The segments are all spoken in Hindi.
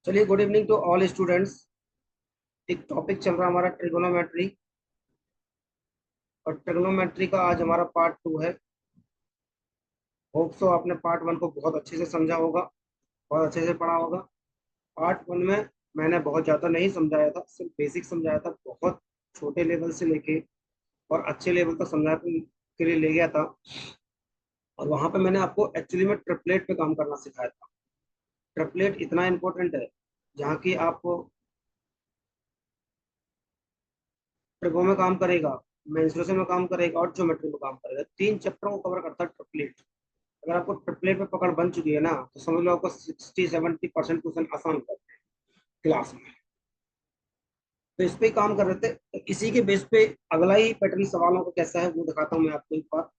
चलिए, good evening to all students. एक टॉपिक चल रहा है हमारा ट्रिगोनोमेट्री, और ट्रिगोनोमेट्री का आज हमारा पार्ट 2 है। होप सो आपने पार्ट 1 को बहुत अच्छे से समझा होगा, बहुत अच्छे से पढ़ा होगा। पार्ट 1 में मैंने बहुत ज़्यादा नहीं समझाया था, सिर्फ बेसिक समझाया था, बहुत छोटे लेवल से लेके और अच्छे लेवल तक समझाने के लिए ले गया था। और वहाँ पे मैंने आपको एक्चुअली में ट्रिपलेट पे काम करना सिखाया था। ट्रिपलेट इतना इंपॉर्टेंट है, जहाँ की आपको ट्रिगो में काम करेगा, मेंसुरेशन में काम करेगा और ज्योमेट्री में काम करेगा। 3 चैप्टरों को कवर करता है ट्रिपलेट। अगर आपको ट्रिपलेट पे पकड़ बन चुकी है ना, तो समझ लो आपको 60-70% क्वेश्चन आसान करते हैं क्लास में। तो इस पे ही काम कर रहे थे, तो इसी के बेस पे अगला ही पैटर्न सवालों का कैसा है वो दिखाता हूँ मैं आपको एक बार।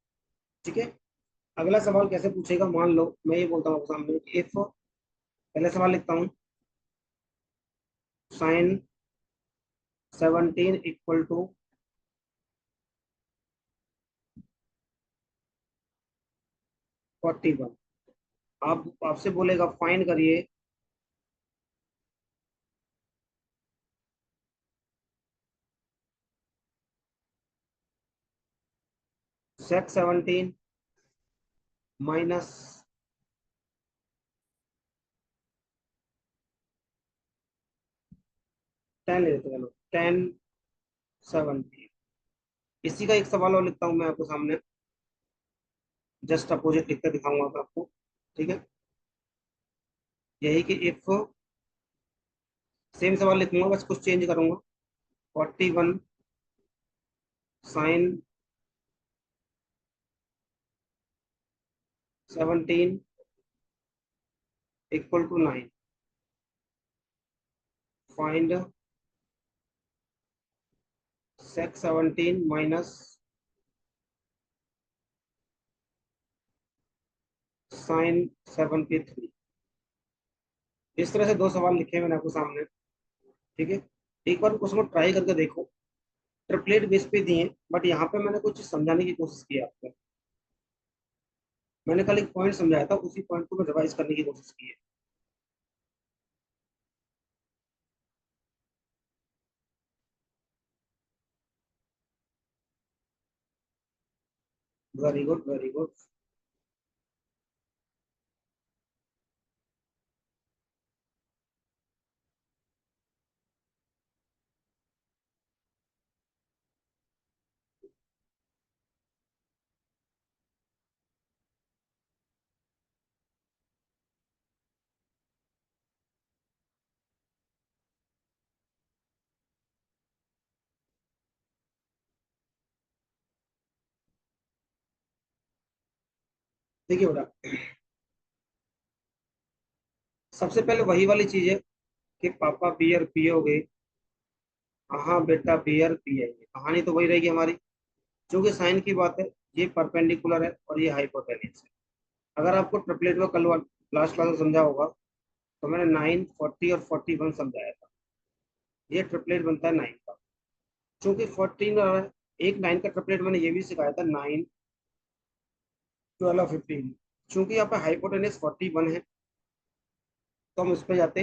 ठीक है, अगला सवाल कैसे पूछेगा, मान लो मैं ये बोलता हूँ आपके सामने, इफ पहले सवाल लिखता हूँ, साइन 17 इक्वल टू 41। आप आपसे बोलेगा फाइन करिए सेक 17 माइनस 10 ले लेते हैं, चलो 10 17। इसी का एक सवाल और लिखता हूँ मैं आपको सामने, जस्ट अपोजिट लिख कर दिखाऊंगा मैं आपको। ठीक है, यही कि इफ, सेम सवाल लिखूंगा, बस कुछ चेंज करूंगा। 41 sine 17 equal to 9। Find sec 17 minus sine 73। इस तरह से दो सवाल लिखे हैं मैंने आपको सामने। ठीक है, एक बार उसको ट्राई करके देखो। ट्रिपलेट बेस पे दिए, बट यहाँ पे मैंने कुछ समझाने की कोशिश की है आपको। मैंने कल एक पॉइंट समझाया था, उसी पॉइंट को मैं रिवाइज करने की कोशिश की है। Very good, very good. देखिए बेटा, सबसे पहले वही वाली चीज है कि पापा बियर पियोगे। हाँ बेटा, बियर पिएंगे, कहानी तो वही रहेगी हमारी। जो कि साइन की बात है, ये परपेंडिकुलर है और ये हाइपोटेन्यूज है। अगर आपको ट्रिपलेट में कल लास्ट क्लास में समझा होगा, तो मैंने 9 40 और 41 समझाया था। ये ट्रिपलेट बनता है 9 का। चूंकि 14 और एक 9 का ट्रिपलेट मैंने ये भी सिखाया था, 9 12 और 15। चूंकि यहाँ पे हाइपोटेन्यूज 41 है, तो हम इस पे जाते।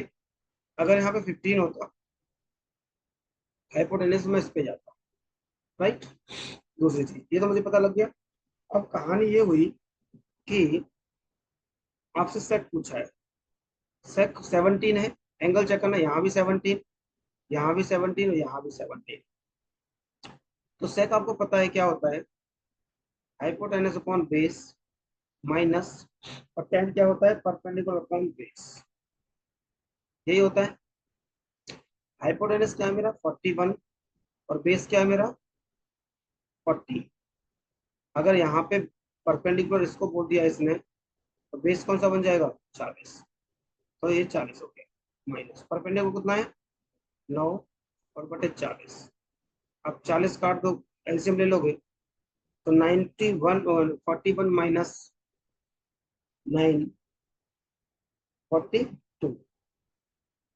अगर यहाँ पे 15 होता हाइपोटेन्यूज में, इस पे जाता। राइट, दूसरी चीज ये तो मुझे पता लग गया। अब कहानी ये हुई कि आपसे सेट पूछा है, सेक 17 है, एंगल चेक करना, यहाँ भी 17, यहाँ भी 17 और यहाँ भी 17। तो सेक आपको पता है क्या होता है, हाइपोटेनस अपॉन बेस माइनस, और टेन क्या होता है, परपेंडिकुलर अपॉन बेस। यही होता है। हाइपोटेनस क्या है मेरा, 41, और बेस क्या है मेरा, 40। अगर यहाँ पे परपेंडिकुलर इसको बोल दिया इसने, तो बेस कौन सा बन जाएगा, 40। तो ये 40 हो गया, माइनस परपेंडिकुलर कितना है, 9 और बटे 40। अब 40 काट दो, एलसीएम ले लोगे, तो 91 और 41 माइनस 9, 42।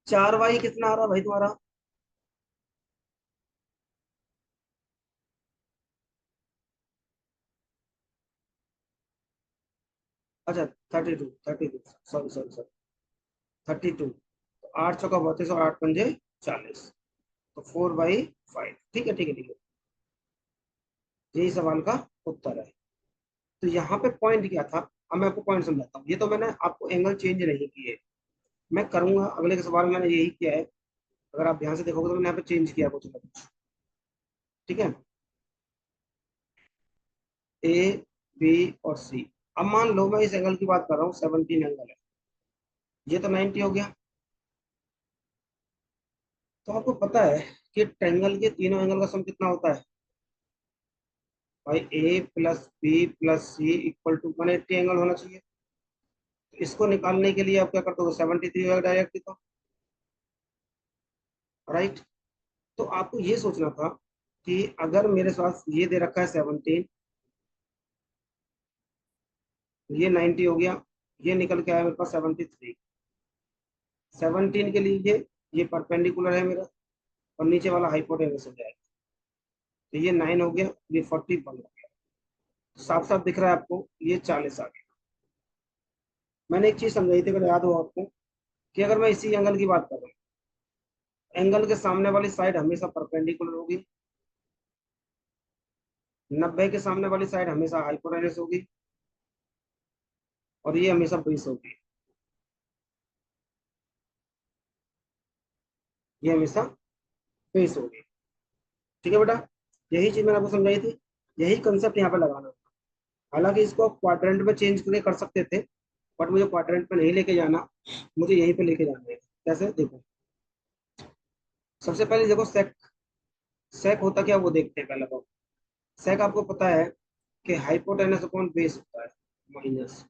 4y कितना आ रहा भाई तुम्हारा, अच्छा 32, 32, सॉरी सॉरी सॉरी, 32, तो 8 चौका 32 और 8 पंजे 40, तो 4/5। ठीक है, ठीक है, ठीक है, यही सवाल का उत्तर है। तो यहाँ पे पॉइंट क्या था, अब मैं आपको पॉइंट समझाता हूँ। ये तो मैंने आपको एंगल चेंज नहीं किए, मैं करूंगा अगले के सवाल में, मैंने यही किया है। अगर आप ध्यान से देखोगे तो मैंने यहाँ पे चेंज किया कुछ ना कुछ। ठीक है, ए, बी और सी। अब मान लो मैं इस एंगल की बात कर रहा हूँ, 17 एंगल है, ये तो 90 हो गया। तो आपको पता है कि ट्रायंगल के तीनों एंगल का सम कितना होता है भाई? A plus B plus C equal to 180 angle होना चाहिए। तो इसको निकालने के लिए आप क्या करते हो, 73 होगा डायरेक्टली, तो राइट। तो आपको ये सोचना था कि अगर मेरे पास ये दे रखा है 17, ये 90 हो गया, ये निकल के आया मेरे पास 73। 17 के लिए ये परपेंडिकुलर है मेरा, और नीचे वाला हाइपोटेनस हो जाएगा, तो ये 9 हो गया, ये 41 हो गया। साफ साफ दिख रहा है आपको, ये 40 आ गया। मैंने एक चीज समझाई थी, अगर याद हो आपको, कि अगर मैं इसी एंगल की बात कर रहा हूँ, एंगल के सामने वाली साइड हमेशा परपेंडिकुलर होगी, 90 के सामने वाली साइड हमेशा हाइपोटेनस होगी, और ये हमेशा बेस होगी, ये हमेशा बेस होगी। ठीक है बेटा, यही चीज मैंने आपको समझाई थी, यही कंसेप्ट यहाँ पे लगाना था। हालांकि इसको आप क्वाड्रेंट में चेंज करके कर सकते थे, बट मुझे क्वाड्रेंट में नहीं लेके जाना, मुझे यहीं पे लेके जाना है। कैसे, देखो, सबसे पहले देखो सेक। सेक होता क्या, वो देखते हैं पहले तो। सेक आपको पता है कि हाइपोटेनस अपॉन बेस होता है, माइनस।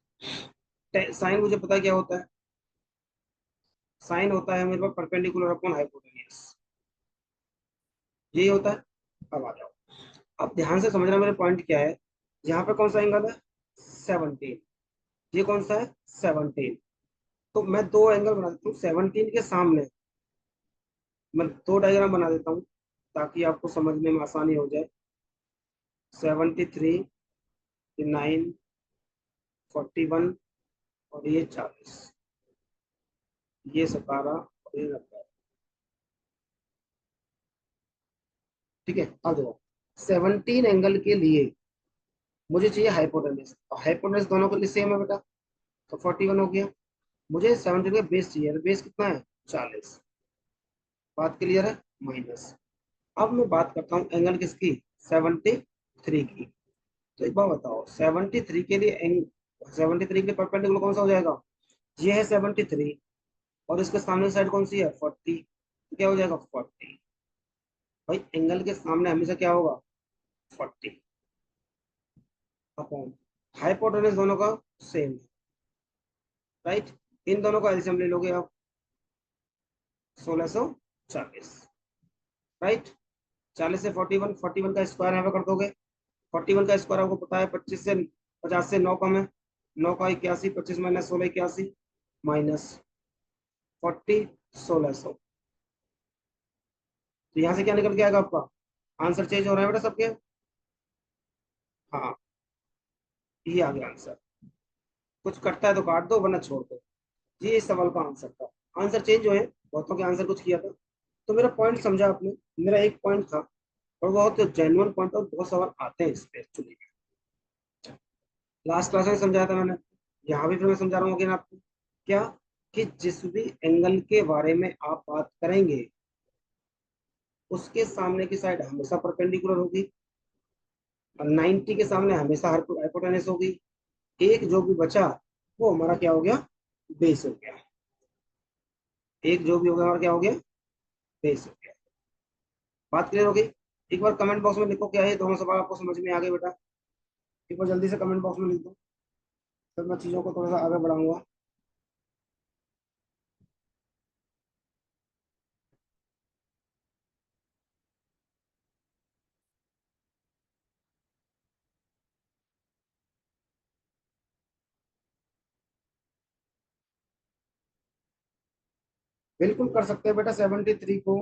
साइन मुझे पता है क्या होता है, साइन होता है मेरे पास परपेंडिकुलर अपॉन हाइपोटेनस, यही होता है। अब आ जाओ, अब ध्यान से समझना मेरे पॉइंट क्या है। यहाँ पे कौन सा एंगल है, 17, ये कौन सा है, 17। तो मैं दो एंगल बना देता हूँ 17 के सामने, मैं दो डायग्राम बना देता हूँ ताकि आपको समझने में आसानी हो जाए। 73, 9, 41, और ये 40, ये 17 और ये 90। ठीक है, अब देखो, 17 एंगल के लिए मुझे चाहिए हाइपोटेनस, और हाइपोटेनस दोनों के लिए सेम है बेटा, तो 41 हो गया। मुझे 17 का बेस चाहिए, तो बेस कितना है, 40। बात क्लियर है, माइनस। अब मैं बात करता हूँ एंगल किसकी, 73 की। तो एक बात बताओ, 73 के लिए 73 के लिए परपेंडिकुलर कौन सा हो जाएगा, ये है 73, और इसके सामने साइड कौन सी है, 40, तो क्या हो जाएगा, 40। भाई एंगल के सामने हमेशा क्या होगा, 40 अपॉन हाइपोटेनस, दोनों का सेम है, राइट। इन दोनों का एलसीएम ले लोगे आप, 1640, राइट। 40 से 41, 41 का स्क्वायर यहाँ पे कर दोगे। 41 का स्क्वायर आपको पता है 25 से, 50 से 9 कम है, 9 का 81, 25 माइनस 16 81, माइनस 40, 1600। तो यहाँ से क्या निकल के आएगा आपका आंसर, चेंज हो रहा है बेटा सबके। हाँ, ये आ गया आंसर। कुछ कटता है तो काट दो, वरना छोड़ दो। ये इस सवाल का आंसर था। आंसर चेंज हुए, बहुतों के आंसर कुछ किया था। तो मेरा पॉइंट समझा आपने, मेरा एक पॉइंट था, और बहुत जेन्युइन पॉइंट, और बहुत सवाल आते हैं इस पे एक्चुअली। लास्ट क्लास में समझाया था मैंने, यहाँ भी फिर मैं समझा रहा हूँ अगेन आपको। क्या, कि जिस भी एंगल के बारे में आप बात करेंगे, उसके सामने की साइड हमेशा परपेंडिकुलर होगी, और 90 के सामने हमेशा हाइपोटेनस होगी। एक जो भी बचा, वो हमारा क्या हो गया, बेस हो गया। एक जो भी हो गया हमारा क्या हो गया, बेस हो गया। बात क्लियर हो गई? एक बार कमेंट बॉक्स में लिखो क्या ये दोनों सवाल आपको समझ में आ गए बेटा? एक बार जल्दी से कमेंट बॉक्स में लिख दो, फिर मैं चीजों को थोड़ा सा आगे बढ़ाऊंगा। बिल्कुल कर सकते हैं बेटा, 73 को,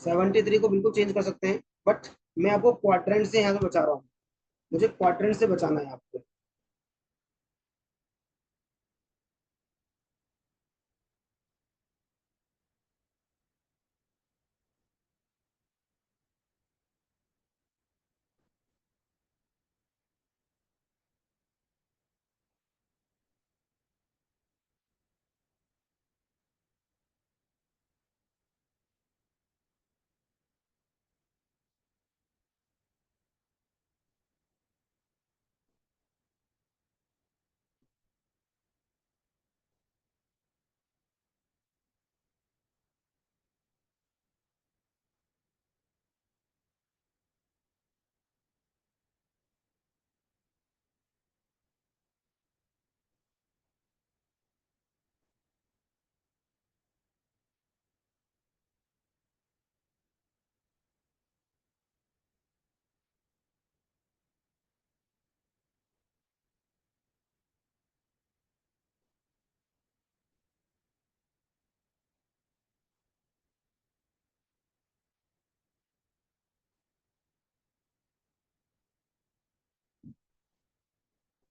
73 को बिल्कुल चेंज कर सकते हैं, बट मैं आपको क्वाड्रेंट से यहाँ से बचा रहा हूँ, मुझे क्वाड्रेंट से बचाना है आपको।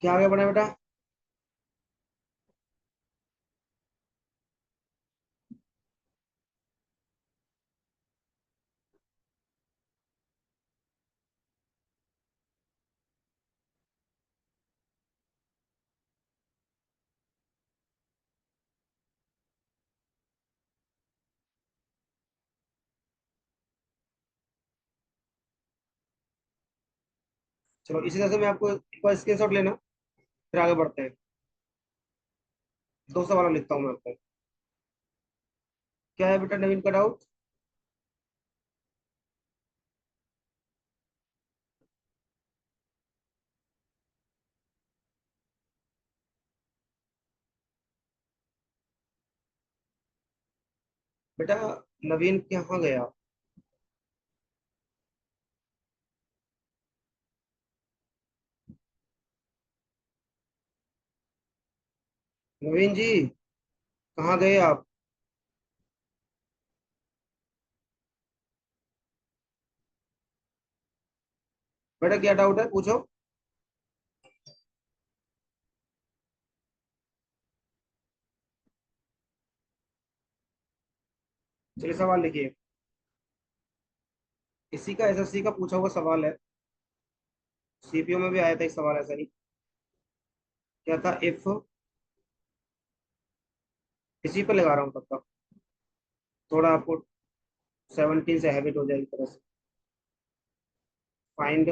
क्या आगे बढ़े बेटा? चलो इसी तरह से मैं आपको एक बार स्क्रीनशॉट लेना, फिर आगे बढ़ते हैं। दो सवाल लिखता हूँ मैं आपको। क्या है बेटा नवीन का डाउट? बेटा नवीन कहाँ गया? नवीन जी, कहाँ गए आप? बेटा क्या डाउट है, पूछो। चलिए सवाल लिखिए। इसी का एसएससी का पूछा हुआ सवाल है, सीपीओ में भी आया था एक सवाल ऐसा ही। क्या था? इफ, इसी पे लगा रहा हूँ तब तक, थोड़ा आपको 17 से हैबिट हो जाएगी तरह से। फाइंड,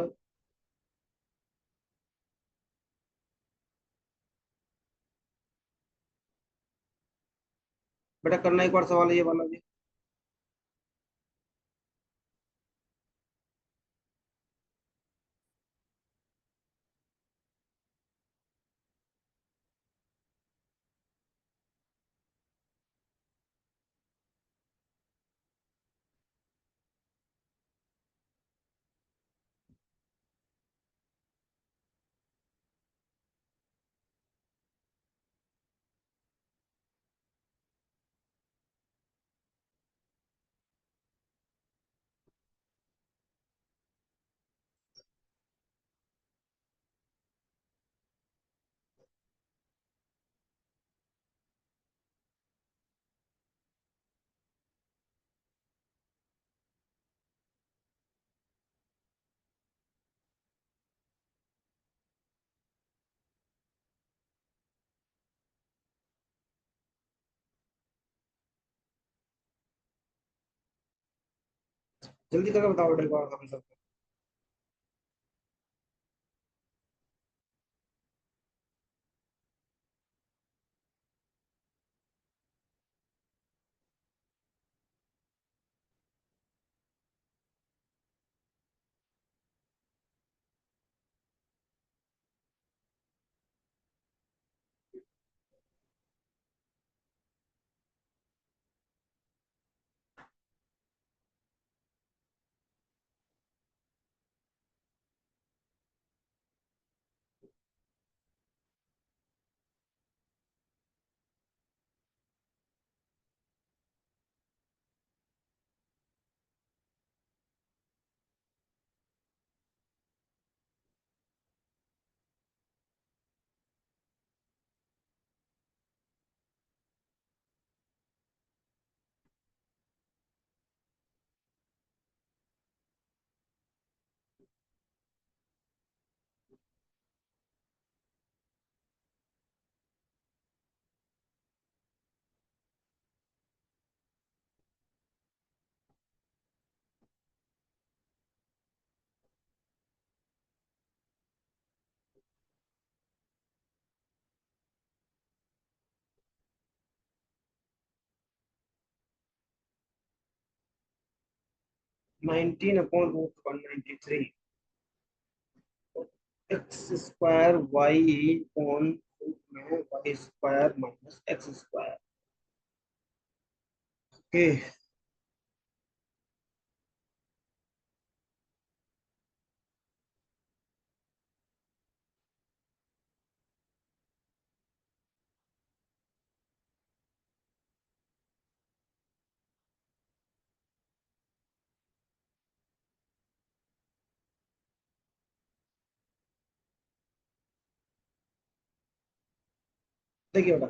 बेटा करना एक बार सवाल है ये वाला भी। जल्दी करके बताओ बेटा एक बार answer. 19/√193 X square Y upon root में Y square minus X square. Okay, देखिए बेटा,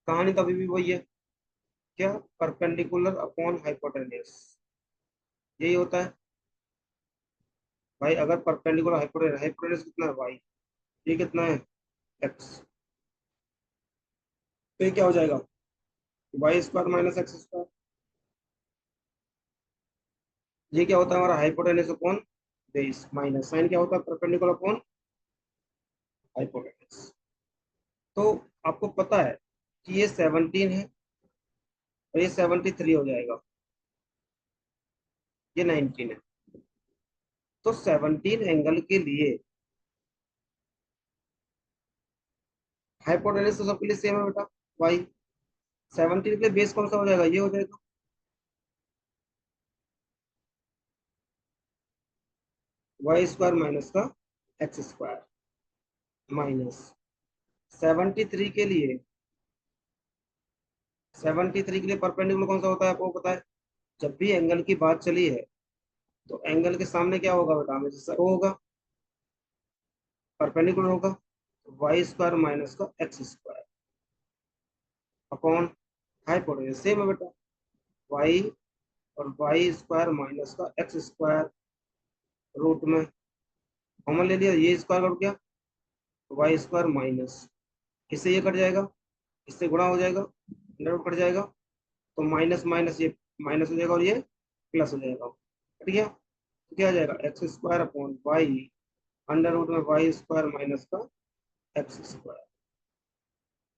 कहानी तो अभी भी वही है। क्या? परपेंडिकुलर अपॉन हाइपोटेन्यूज, यही होता है भाई। अगर परपेंडिकुलर हाइपोटेन्यूज, हाइपोटेन्यूज कितना है वाई, ये कितना है एक्स, तो ये क्या हो जाएगा Y square minus X square. ये क्या होता है हमारा hypotenuse upon base, minus sine क्या होता है परपेंडिकुलर अपॉन हाइपोटेन्यूज। तो आपको पता है कि ये 17 है और ये 73 हो जाएगा, ये 19 है। तो 17 एंगल के लिए हाइपोटेन्यूज तो सबके लिए सेम है बेटा वाई। 17 के लिए बेस कौन सा हो जाएगा, ये हो जाएगा वाई स्क्वायर माइनस का एक्स स्क्वायर, माइनस 73 के लिए, 73 के लिए परपेंडिकुलर कौन सा होता है आपको पता है। जब भी एंगल की बात चली है तो एंगल के सामने क्या होगा बेटा, हमेशा वो होगा परपेंडिकुलर होगा, वाई स्क्वायर माइनस का X square upon hypotenuse same है बेटा, वाई और वाई स्क्वायर माइनस का एक्स स्क्वायर रूट में कॉमन ले लिया, ये स्क्वायर कट गया, वाई स्क्वायर माइनस, इससे ये कट जाएगा, इससे गुणा हो जाएगा, अंडर रूट कट जाएगा, तो माइनस माइनस ये माइनस हो जाएगा और ये प्लस हो जाएगा, कट गया। तो क्या आ जाएगा X square upon Y under root में वाई स्क्वायर माइनस का एक्स स्क्वायर।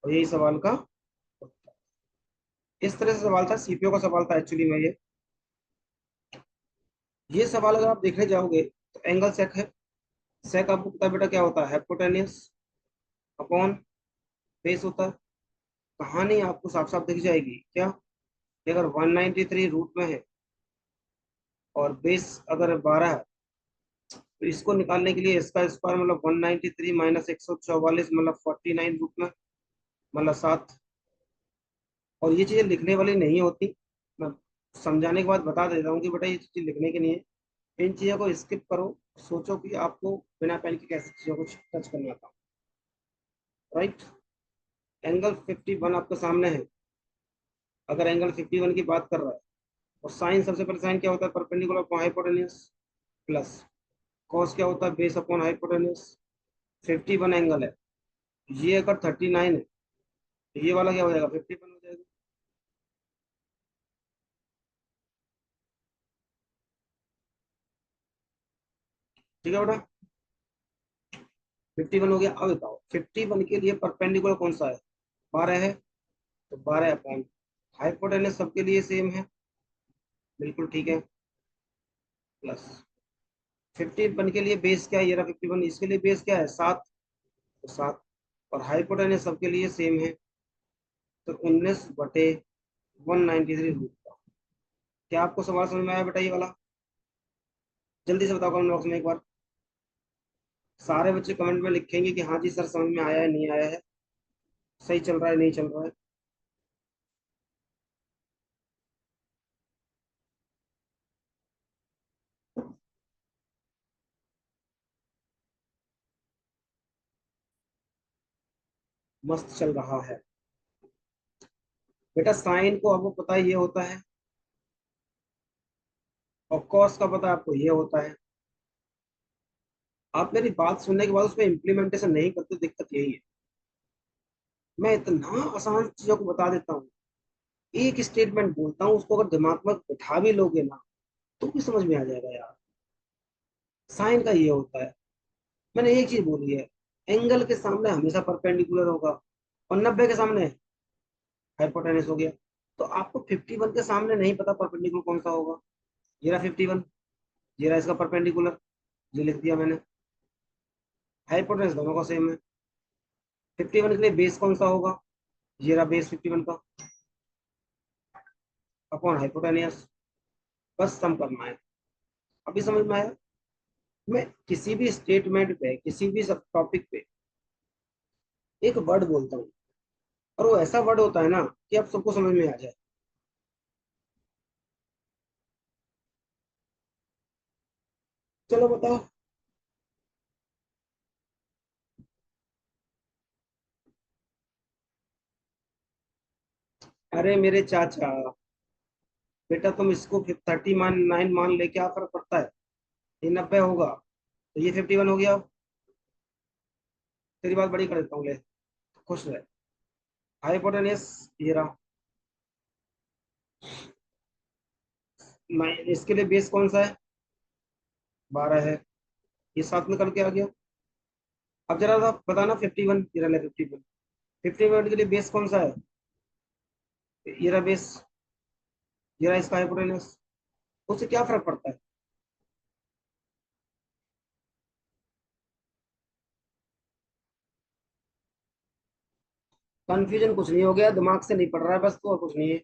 और यही सवाल का उत्तर। इस तरह से सवाल था, सीपीओ का सवाल था एक्चुअली में ये सवाल अगर आप देखने जाओगे तो एंगल सेक है। सेक आपको पता है बेटा क्या होता है, हाइपोटेन्यूज अपॉन बेस होता है। कहानी आपको साफ साफ दिख जाएगी क्या, कि अगर 193 रूट में है और बेस अगर 12 है, तो इसको निकालने के लिए इसका स्क्वायर मतलब 193 माइनस 144 मतलब 49 रूट में मतलब 7। और ये चीजें लिखने वाली नहीं होती, मैं समझाने के बाद बता देता हूँ कि बेटा ये चीज लिखने की नहीं है। इन चीजों को स्किप करो, सोचो कि आपको बिना पेन के कैसे चीजों को टच करना था। राइट, एंगल 51 आपके सामने है। अगर एंगल 51 की बात कर रहा है और साइन, सबसे पहले साइन क्या होता है perpendicular upon hypotenuse, plus cos क्या होता है बेस अपॉन हाइपोटेन्यूज। 51 एंगल है, ये अगर 39 है तो ये वाला क्या हो जाएगा 51 हो जाएगा। ठीक है बेटा, 51 हो गया। अब बताओ 51 के लिए परपेंडिकुलर कौन सा है, 12 है, तो 12 अपॉन हाइपोटेन्यूज सबके लिए सेम है, बिल्कुल ठीक है, प्लस 51 के लिए बेस क्या है, ये रहा 51, इसके लिए बेस क्या है 7, तो 7, और हाइपोटेन्यूज सबके लिए सेम है, तो 19/193 रूट का। क्या आपको सवाल समझ में आया बेटा ये वाला, जल्दी से बताओ कमेंट बॉक्स में एक बार। सारे बच्चे कमेंट में लिखेंगे कि हाँ जी सर समझ में आया है नहीं आया है, सही चल रहा है नहीं चल रहा है। मस्त चल रहा है बेटा। साइन को आपको पता है ये होता है, और कॉस का पता है आपको ये होता है। आप मेरी बात सुनने के बाद उसमें इम्प्लीमेंटेशन नहीं करते, दिक्कत यही है। मैं इतना आसान चीजों को बता देता हूँ, एक स्टेटमेंट बोलता हूँ, उसको अगर दिमाग में बिठा भी लोगे ना तो भी समझ में आ जाएगा यार। साइन का ये होता है, मैंने एक चीज बोली है, एंगल के सामने हमेशा परपेंडिकुलर होगा, और 90 के सामने हाइपोटेन्यूज हो गया। तो आपको 51 के सामने नहीं पता परपेंडिकुलर कौन सा होगा, ये रहा 51, ये रहा इसका परपेंडिकुलर, ये लिख दिया मैंने। हाइपोटेनस दोनों का सेम है। 51 के लिए बेस कौन सा होगा? ये रहा बेस 51 का, अपॉन हाइपोटेनियस। बस सम करना है। अभी समझ में आया? मैं किसी भी स्टेटमेंट पे, किसी भी सब टॉपिक पे एक वर्ड बोलता हूँ, और वो ऐसा वर्ड होता है ना कि आप सबको समझ में आ जाए। चलो बताओ। अरे मेरे चाचा, बेटा तुम इसको 39 मान ले, क्या फर्क पड़ता है? ये 90 होगा, तो ये 51 हो गया। तेरी बात बड़ी कर देता हूँ, ले, खुश रहे। हाइपोटेनियस ये रहा। इसके लिए बेस कौन सा है? 12 है। ये साथ में करके आ गया। अब जरा सा बताना, 51, ये रहा 51। 51 के लिए बेस कौन सा है? ये रहा बेस, ये रहा इसका हाइपोटेनस। उससे क्या फर्क पड़ता है? कंफ्यूजन कुछ नहीं हो गया, दिमाग से नहीं पढ़ रहा है बस, तो और कुछ नहीं है।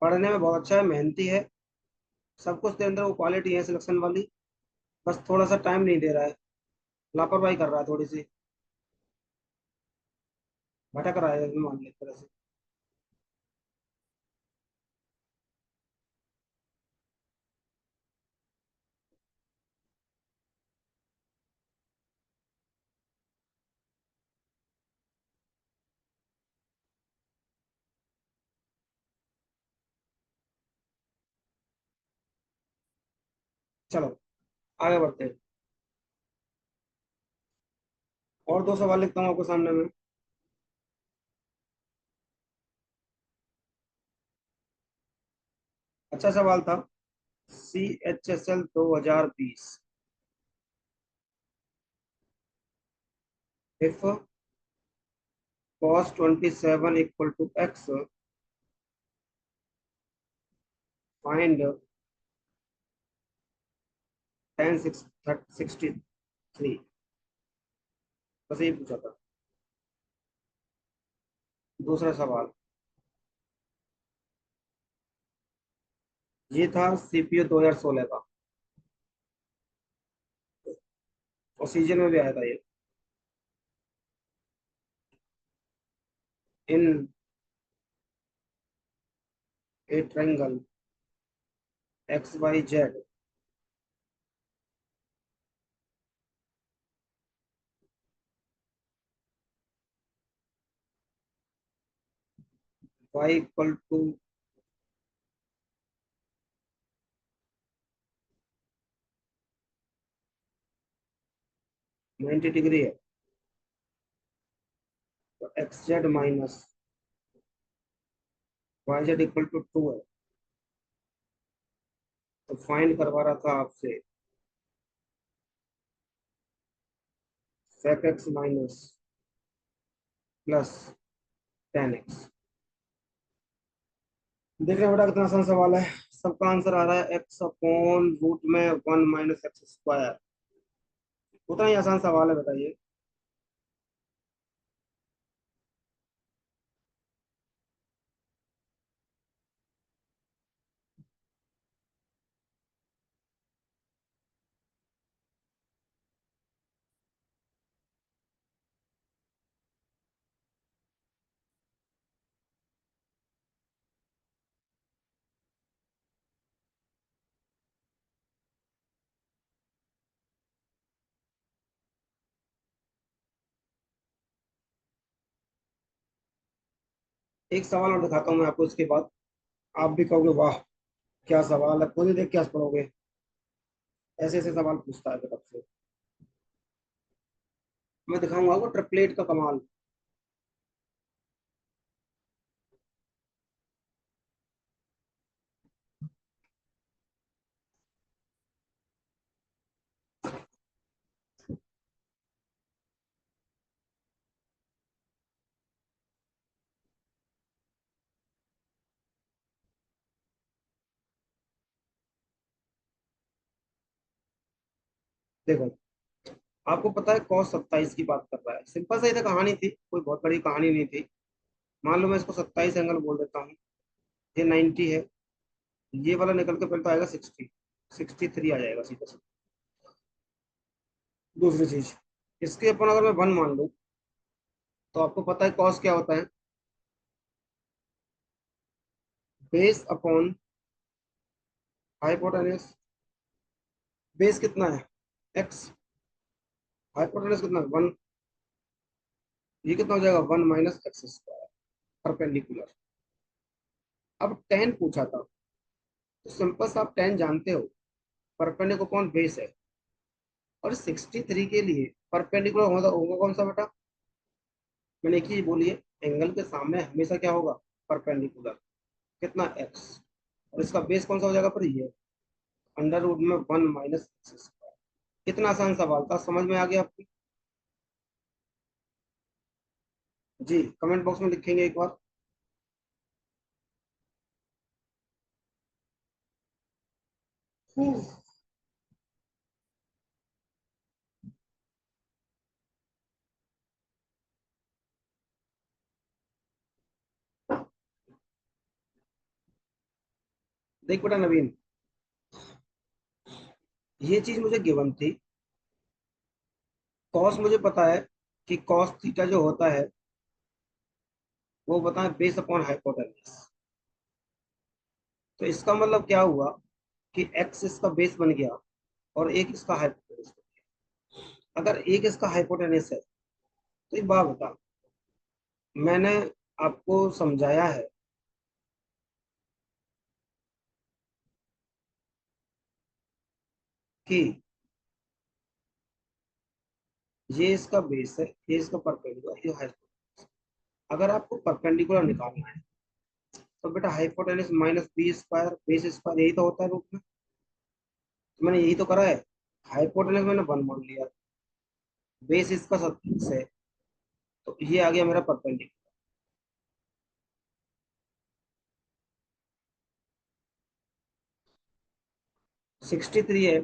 पढ़ने में बहुत अच्छा है, मेहनती है, सब कुछ तेरे अंदर वो क्वालिटी है सिलेक्शन वाली। बस थोड़ा सा टाइम नहीं दे रहा है, लापरवाही कर रहा है थोड़ी सी, भटक रहा है मान ली एक तरह से। चलो आगे बढ़ते हैं। और दो सवाल लिखता हूँ आपके सामने में। अच्छा सवाल था। CHSL 2020, if cos 27 equal to X, find tan 63। बस यही पूछा था। दूसरा सवाल ये था, CPU 2016 का, और सीजन में भी आया था ये। In a triangle XYZ, y equal to 90 degree है, तो XZ minus YZ equal to 2 है। तो फाइंड करवा रहा था आपसे sec x minus plus tan x। देख रहे हो बेटा कितना आसान सवाल है। सबका आंसर आ रहा है एक्स अपॉन रूट में 1 - x²। उतना ही आसान सवाल है, बताइए। एक सवाल और दिखाता हूँ मैं आपको, इसके बाद आप भी कहोगे वाह क्या सवाल है, खुद ही देख के हंस पड़ोगे। ऐसे ऐसे सवाल पूछता है तरफ से। मैं दिखाऊंगा आपको ट्रिपलेट का कमाल। देखो, आपको पता है कॉस 27 की बात कर रहा है, सिंपल सा ही था, कहानी थी, कोई बहुत बड़ी कहानी नहीं थी। मान लो मैं इसको 27 एंगल बोल देता हूँ, ये 90 है, ये वाला निकल के पहले तो आएगा 60, 63 आ जाएगा सीधा सीधा। दूसरी चीज, इसके अपन अगर मैं 1 मान लूँ, तो आपको पता है कॉस क्या होता है, बेस अपॉन हाइपोटेनस। बेस कितना है, एक्स, हाइपोटेनस कितना है 1, ये कितना हो जाएगा 1 माइनस एक्स स्क्वायर परपेंडिकुलर। अब टेन पूछा था, तो सिंपल सा आप टेन जानते हो, परपेंडिकुलर कौन बेस है, और 63 के लिए परपेंडिकुलर होगा होगा कौन सा बेटा, मैंने एक ही बोली है, एंगल के सामने हमेशा क्या होगा, परपेंडिकुलर, कितना एक्स, और इसका बेस कौन सा हो जाएगा, पर ये अंडर रूट में 1 माइनस एक्स स्क्वायर। कितना आसान सवाल था, समझ में आ गया आपकी। जी कमेंट बॉक्स में लिखेंगे एक बार। देख बेटा नवीन, ये चीज मुझे गिवन थी, कॉस मुझे पता है कि कॉस थीटा जो होता है वो बताएं बेस अपॉन हाइपोटेनस। तो इसका मतलब क्या हुआ कि एक्स इसका बेस बन गया और एक इसका हाइपोटेनस बन गया। अगर एक इसका हाइपोटेनस है, तो एक बात बता, मैंने आपको समझाया है कि ये इसका बेस है, ये इसका परपेंडिकुलर, ये हाइपोटेनस। अगर आपको परपेंडिकुलर निकालना है, तो बेटा hypotenuse minus B square base square, यही तो होता है रूट में। तो मैंने यही तो करा है, हाइपोटेनस मैंने 1 मान लिया, बेस इसका 27 है, तो ये आ गया मेरा परपेंडिकुलर। 63 है,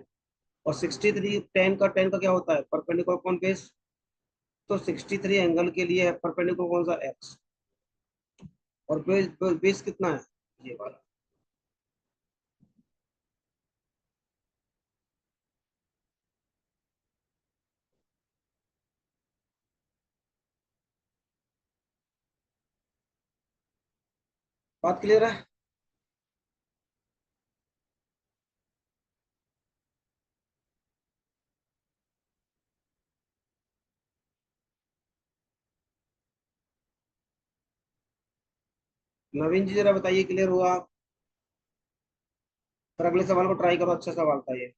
और 63 टेन का क्या होता है, परपेंडिकुलर कौन बेस, तो 63 एंगल के लिए है परपेंडिकुलर कौन सा, एक्स, और बेस कितना है, ये वाला। बात क्लियर है। नवीन जी जरा बताइए, क्लियर हुआ। फिर अगले सवाल को ट्राई करो, अच्छा सवाल था ये।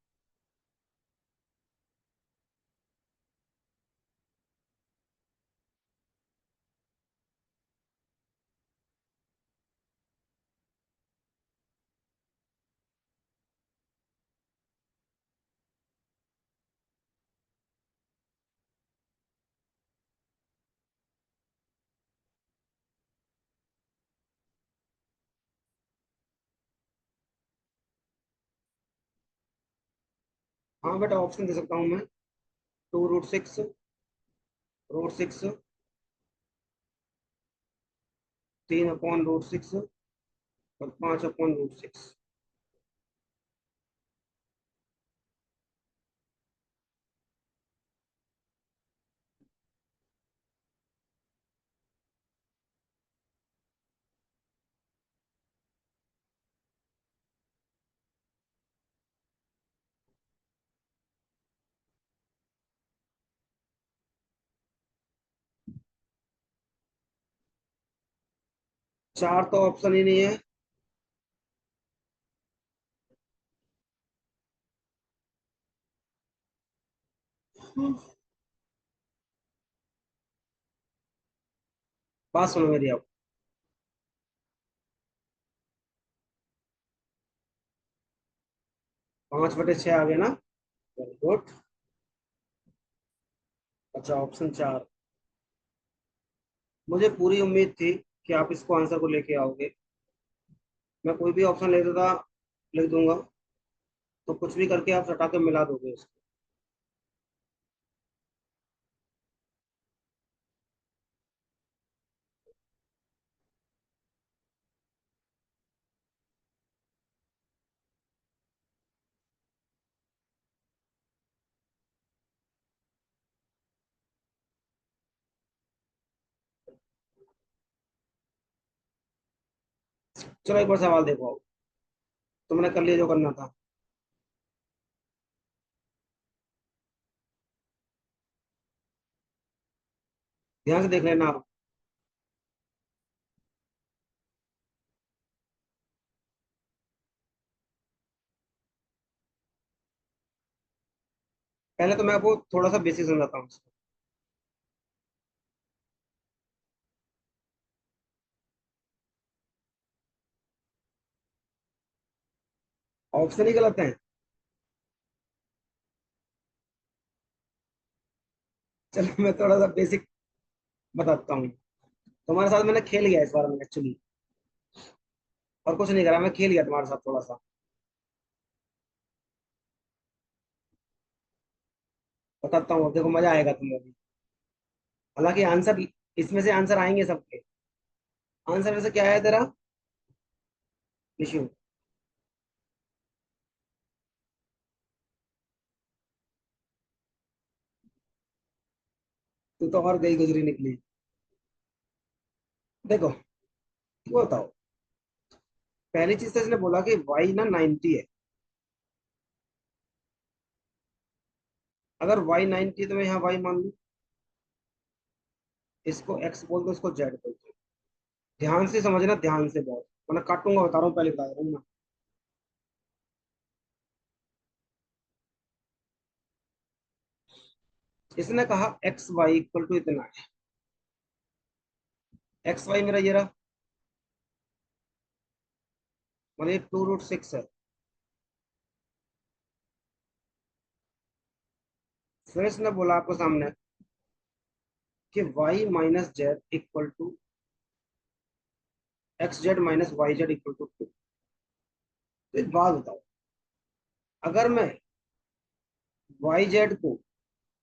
हाँ बेटा ऑप्शन दे सकता हूँ मैं, 2√6, √6, 3/√6, और 5/√6। 4 तो ऑप्शन ही नहीं है। बात सुनो मेरी अब, 5/6 आ गया ना, वेरी गुड। अच्छा ऑप्शन 4, मुझे पूरी उम्मीद थी कि आप इसको आंसर को लेके आओगे। मैं कोई भी ऑप्शन ले देता, लिख दूंगा, तो कुछ भी करके आप सटा के मिला दोगे इसको। चलो एक बार सवाल देखो। तुमने कर लिया जो करना था। ध्यान से देख लेना आप। पहले तो मैं आपको थोड़ा सा बेसिक समझाता हूँ इसको। ऑप्शन ही गलत है। चलो मैं थोड़ा सा बेसिक बताता हूँ। तुम्हारे साथ मैंने खेल गया इस बार में एक्चुअली। और कुछ नहीं करा, मैं खेल गया तुम्हारे साथ थोड़ा सा। बताता हूँ, देखो मजा आएगा तुम्हें भी। हालांकि आंसर, इसमें से आंसर आएंगे सबके। आंसर वैसे क्या है तेरा इशू? तू तो और गई गुजरी निकली। देखो वो बताओ। पहली चीज तो इसने बोला कि वाई ना 90 है। अगर वाई 90 है तो मैं यहाँ वाई मान लूँ। इसको एक्स बोल दो, इसको जेड बोल दो। ध्यान से समझना, ध्यान से बहुत, वरना काटूंगा, बता रहा हूँ, पहले बता रहा हूँ ना। इसने कहा एक्स वाई इक्वल टू इतना है। एक्स वाई मेरा ये रहा, मतलब ये 2√6 है। फिर इसने बोला आपको सामने कि Y minus Z equal to X Z minus Y Z equal to 2। तो एक बात बताओ, अगर मैं वाई जेड को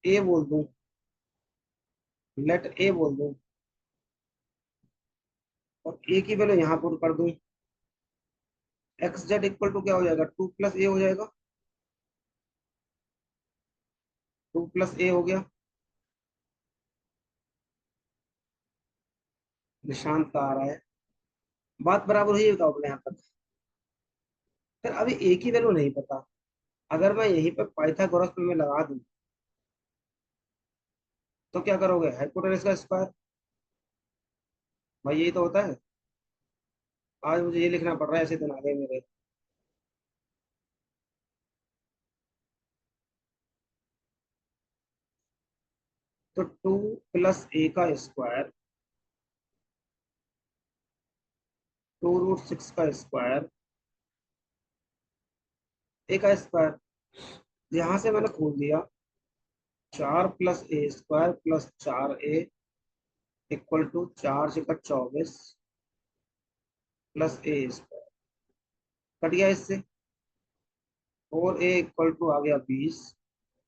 ए बोल दूं, लेट ए बोल दूं, और ए की वैल्यू यहाँ पुट कर दूं, एक्स जेड इक्वल टू क्या हो जाएगा, 2 + ए हो जाएगा। 2 + ए हो गया। निशांत का आ रहा है। बात बराबर हुई, बताओ अपने यहाँ तक। फिर अभी ए की वैल्यू नहीं पता। अगर मैं यहीं पर पाइथागोरस पे मैं लगा दूं, तो क्या करोगे, हाइपोटेनस का स्क्वायर। भाई यही तो होता है। आज मुझे ये लिखना पड़ रहा है, ऐसे दिन आ गए मेरे। तो 2 + ए का स्क्वायर, 2√6 का स्क्वायर, ए का स्क्वायर। यहां से मैंने खोल दिया, 4 + ए² + 4 ए इक्वल टू 4 × 24 + ए²। कट गया इससे। और ए इक्वल टू आ गया 20।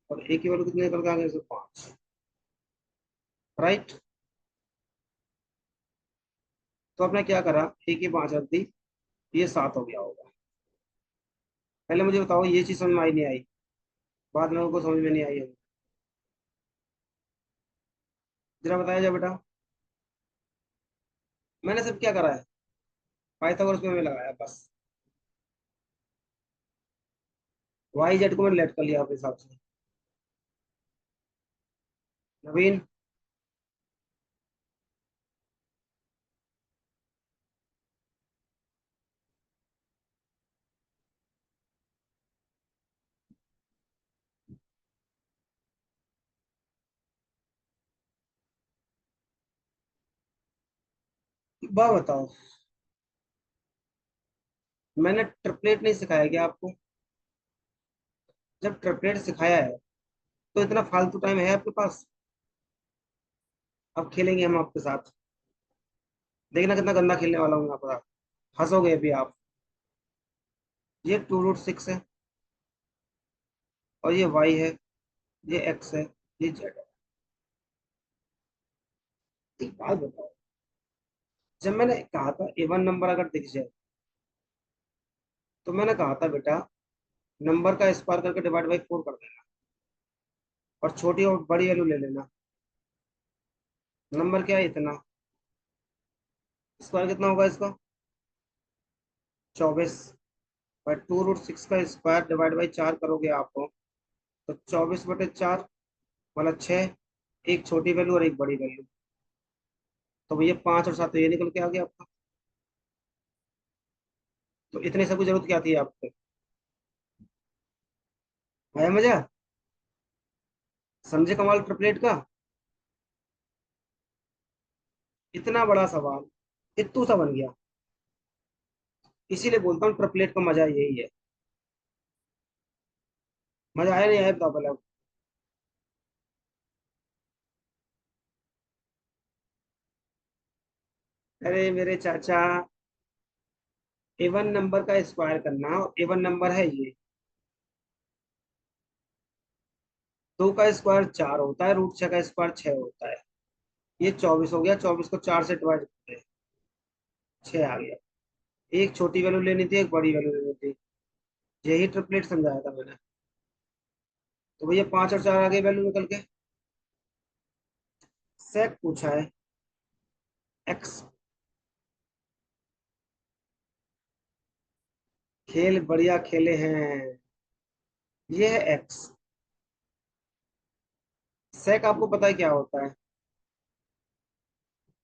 और ए की वैल्यू कितने निकल के आ गया, 5। राइट। तो आपने क्या करा, ए की 5 रख दी, ये 7 हो गया होगा। पहले मुझे बताओ, ये चीज समझ में आई नहीं आई? बाद में उनको समझ में नहीं आई है। जरा बताया जाए बेटा। मैंने सब क्या करा है, पाइथागोरस में लगाया बस। वाई जेड को मैंने लेट कर लिया अपने हिसाब से। नवीन। बात बताओ, मैंने ट्रिपलेट नहीं सिखाया क्या आपको? जब ट्रिपलेट सिखाया है, तो इतना फालतू टाइम है आपके पास? अब खेलेंगे हम आपके साथ। देखना कितना गंदा खेलने वाला हूँ आपके साथ। हंसोगे अभी आप। ये 2√6 है, और ये वाई है, ये एक्स है, ये जेड है। एक बात बताओ, जब मैंने कहा था इवन नंबर अगर दिख जाए, तो मैंने कहा था बेटा, नंबर का स्क्वायर करके डिवाइड बाई 4 कर देना, और छोटी और बड़ी वैल्यू ले लेना। नंबर क्या है, इतना। स्क्वायर कितना होगा इसका? 24 बाई 2√6 का स्क्वायर डिवाइड बाई 4 करोगे आप, तो 24/4 मतलब 6, एक छोटी वैल्यू और एक बड़ी वैल्यू। तो भैया 5 और 7 तो ये निकल के आ गया आपका। तो इतने सब की जरूरत क्या थी आपको? आया मजा? समझे कमाल ट्रिपलेट का? इतना बड़ा सवाल इत्तू सा बन गया। इसीलिए बोलता हूँ ट्रिपलेट का मजा यही है। मजा आया नहीं आया बताओ पहले आप। अरे मेरे चाचा, एवन नंबर का स्क्वायर करना, एवन नंबर है ये। 2 का स्क्वायर 4 होता है, √6 का स्क्वायर 6 होता है। ये 24 हो गया, 24 को 4 से डिवाइड करते हैं, 6 आ गया। एक छोटी वैल्यू लेनी थी, एक बड़ी वैल्यू लेनी थी। यही ट्रिपलेट समझाया था मैंने। तो भैया 5 और 4 आ गई वैल्यू निकल के। सेक पूछा है, एक्स। खेल बढ़िया खेले हैं। ये है एक्स। सेक आपको पता है क्या होता है?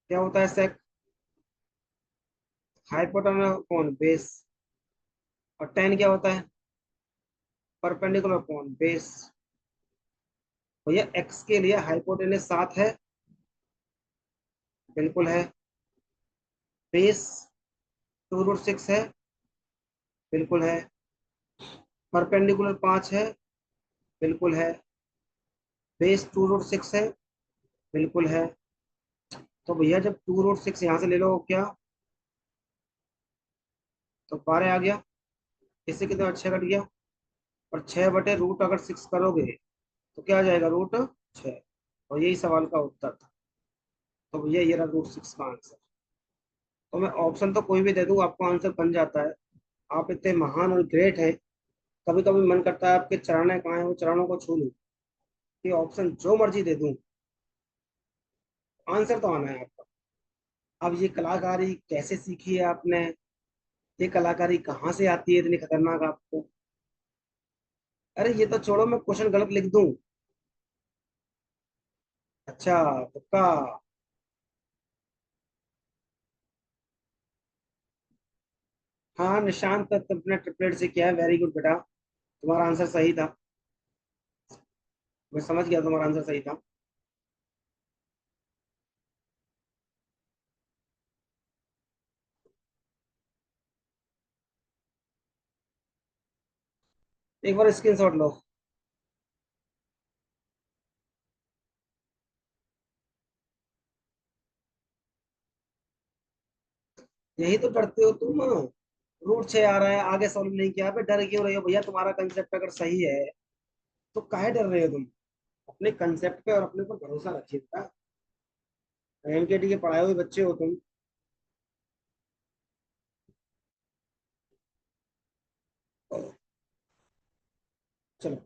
क्या होता है सेक? Hypotenuse upon base. और टेन क्या होता है? Perpendicular upon base. भैया एक्स के लिए हाइपोटेनस 7 है, बिल्कुल है। बेस 2√6 है, बिल्कुल है। परपेंडिकुलर 5 है, बिल्कुल है। बेस 2√6 है, बिल्कुल है। तो भैया जब 2√6 यहाँ से ले लो क्या, तो 12 आ गया। इससे कितना, 6 कट गया। और 6/√, अगर 6 करोगे तो क्या आ जाएगा, √6। और यही सवाल का उत्तर था। तो भैया ये रहा √6 का आंसर। तो मैं ऑप्शन तो कोई भी दे दूं आपको आंसर बन जाता है। आप इतने महान और ग्रेट हैं। कभी कभी मन करता है आपके चरणें कहाँ हैं, वो चरणों को छू लूं, कि ऑप्शन जो मर्जी दे दूं, आंसर तो आना है आपका। अब ये कलाकारी कैसे सीखी है आपने? ये कलाकारी कहाँ से आती है इतनी खतरनाक आपको? अरे ये तो छोड़ो, मैं क्वेश्चन गलत लिख दूं। अच्छा, तुक्का। हाँ, निशांत तुमने ट्रिपलेट से किया है, वेरी गुड बेटा। तुम्हारा आंसर सही था। मैं समझ गया तुम्हारा आंसर सही था। एक बार स्क्रीनशॉट लो। यही तो डरते हो तुम। √6 आ रहा है, आगे सॉल्व नहीं किया, पे डर क्यों रहे हो भैया? तुम्हारा कंसेप्ट अगर सही है तो काहे डर रहे हो तुम? अपने कंसेप्ट पे और अपने पर भरोसा रखिए बेटा। एमकेटी के पढ़ाए हुए बच्चे हो तुम। चलो,